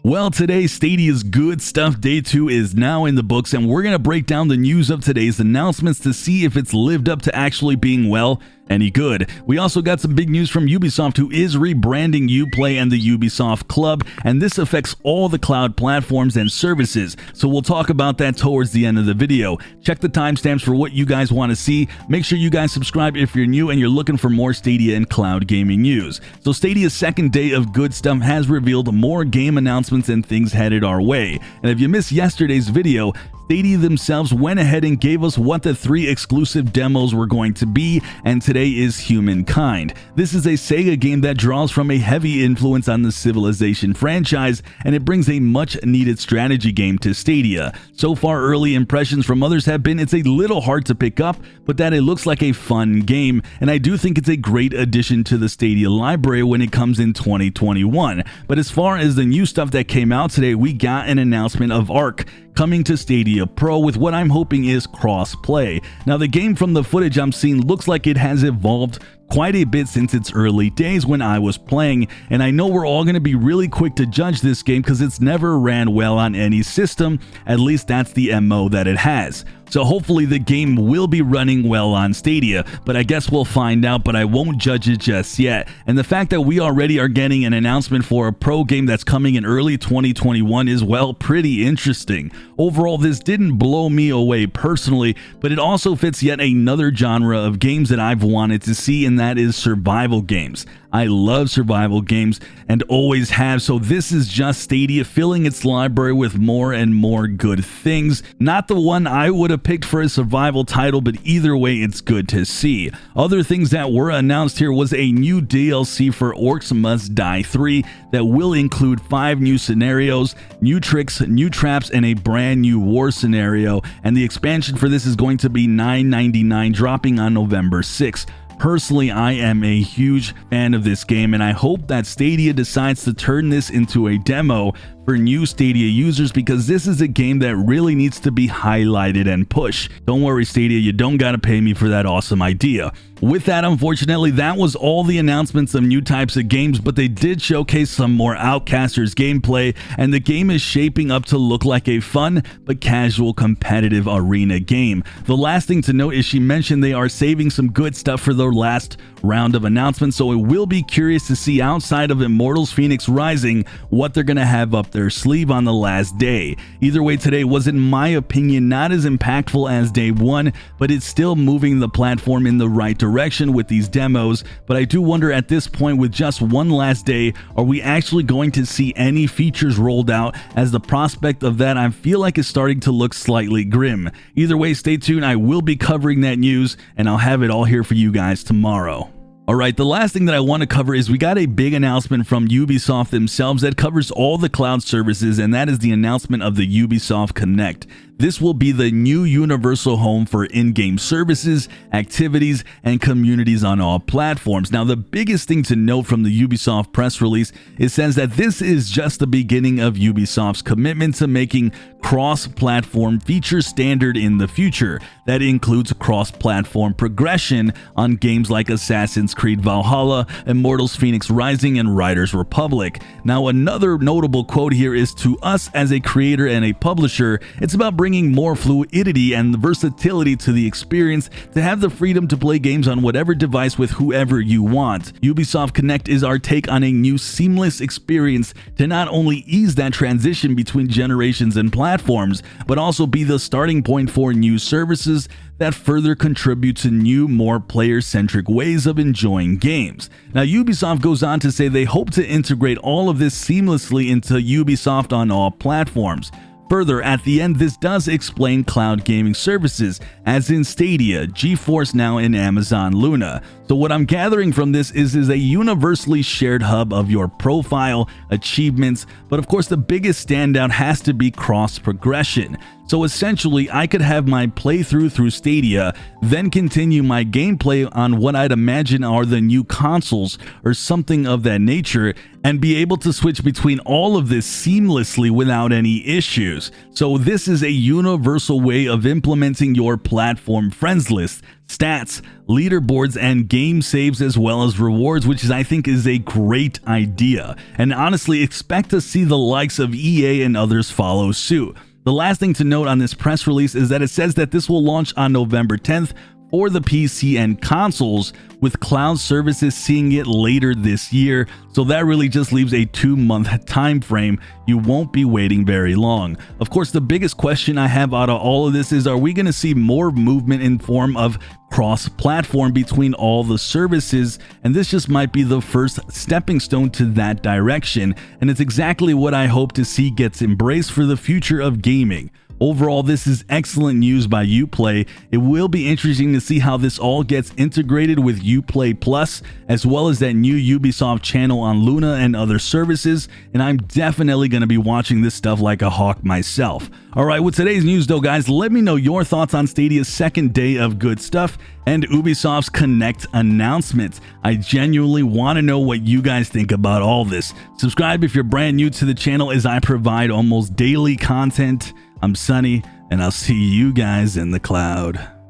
Well, today, Stadia's Good Stuff Day 2 is now in the books, and we're going to break down the news of today's announcements to see if it's lived up to actually being, well, any good. We also got some big news from Ubisoft, who is rebranding Uplay and the Ubisoft Club, and this affects all the cloud platforms and services, so we'll talk about that towards the end of the video. Check the timestamps for what you guys want to see. Make sure you guys subscribe if you're new and you're looking for more Stadia and cloud gaming news. So Stadia's second day of Good Stuff has revealed more game announcements and things headed our way. And if you missed yesterday's video, Stadia themselves went ahead and gave us what the 3 exclusive demos were going to be, and today is Humankind. This is a Sega game that draws from a heavy influence on the Civilization franchise, and it brings a much needed strategy game to Stadia. So far, early impressions from others have been it's a little hard to pick up, but that it looks like a fun game, and I do think it's a great addition to the Stadia library when it comes in 2021. But as far as the new stuff that came out today, we got an announcement of Ark coming to Stadia Pro with what I'm hoping is cross-play. Now, the game from the footage I'm seeing looks like it has evolved quite a bit since its early days when I was playing, and I know we're all going to be really quick to judge this game because it's never ran well on any system. At least that's the MO that it has. So hopefully the game will be running well on Stadia, but I guess we'll find out, but I won't judge it just yet. And the fact that we already are getting an announcement for a pro game that's coming in early 2021 is, well, pretty interesting. Overall, this didn't blow me away personally, but it also fits yet another genre of games that I've wanted to see, and that is survival games. I love survival games and always have, so this is just Stadia filling its library with more and more good things. Not the one I would have picked for a survival title, but either way, it's good to see. Other things that were announced here was a new DLC for Orcs Must Die 3 that will include 5 new scenarios, new tricks, new traps, and a brand new war scenario, and the expansion for this is going to be $9.99, dropping on November 6th. Personally, I am a huge fan of this game, and I hope that Stadia decides to turn this into a demo for new Stadia users, because this is a game that really needs to be highlighted and pushed. Don't worry, Stadia, you don't gotta pay me for that awesome idea. With that, unfortunately, that was all the announcements of new types of games, but they did showcase some more Outcasters gameplay, and the game is shaping up to look like a fun but casual competitive arena game. The last thing to note is she mentioned they are saving some good stuff for their last round of announcements, so it will be curious to see outside of Immortals Fenyx Rising what they're gonna have up their sleeve on the last day. Either way, today was, in my opinion, not as impactful as day 1, but it's still moving the platform in the right direction with these demos. But I do wonder at this point, with just one last day, are we actually going to see any features rolled out, as the prospect of that I feel like is starting to look slightly grim. Either way, stay tuned. I will be covering that news, and I'll have it all here for you guys tomorrow. Alright, the last thing that I want to cover is we got a big announcement from Ubisoft themselves that covers all the cloud services, and that is the announcement of the Ubisoft Connect. This will be the new universal home for in-game services, activities, and communities on all platforms. Now, the biggest thing to note from the Ubisoft press release, it says that this is just the beginning of Ubisoft's commitment to making cross-platform features standard in the future. That includes cross-platform progression on games like Assassin's Creed Valhalla, Immortals Fenyx Rising, and Riders Republic. Now, another notable quote here is, to us as a creator and a publisher, it's about bringing more fluidity and versatility to the experience, to have the freedom to play games on whatever device with whoever you want. Ubisoft Connect is our take on a new seamless experience to not only ease that transition between generations and platforms, but also be the starting point for new services that further contribute to new, more player-centric ways of enjoying games. Now, Ubisoft goes on to say they hope to integrate all of this seamlessly into Ubisoft on all platforms. Further, at the end, this does explain cloud gaming services, as in Stadia, Geforce now, in Amazon Luna. So what I'm gathering from this is a universally shared hub of your profile, achievements, but of course the biggest standout has to be cross progression. So essentially, I could have my playthrough through Stadia, then continue my gameplay on what I'd imagine are the new consoles or something of that nature, and be able to switch between all of this seamlessly without any issues. So this is a universal way of implementing your platform friends list, stats, leaderboards, and game saves, as well as rewards, which I think is a great idea. And honestly, expect to see the likes of EA and others follow suit. The last thing to note on this press release is that it says that this will launch on November 10th for the PC and consoles, with cloud services seeing it later this year. So that really just leaves a 2-month time frame. You won't be waiting very long. Of course, the biggest question I have out of all of this is, are we going to see more movement in form of cross-platform between all the services? And this just might be the first stepping stone to that direction, and it's exactly what I hope to see gets embraced for the future of gaming. Overall, this is excellent news by Uplay. It will be interesting to see how this all gets integrated with Uplay Plus, as well as that new Ubisoft channel on Luna and other services, and I'm definitely going to be watching this stuff like a hawk myself. Alright, with today's news though, guys, let me know your thoughts on Stadia's second day of good stuff and Ubisoft's Connect announcement. I genuinely want to know what you guys think about all this. Subscribe if you're brand new to the channel, as I provide almost daily content. I'm Sunny, and I'll see you guys in the cloud.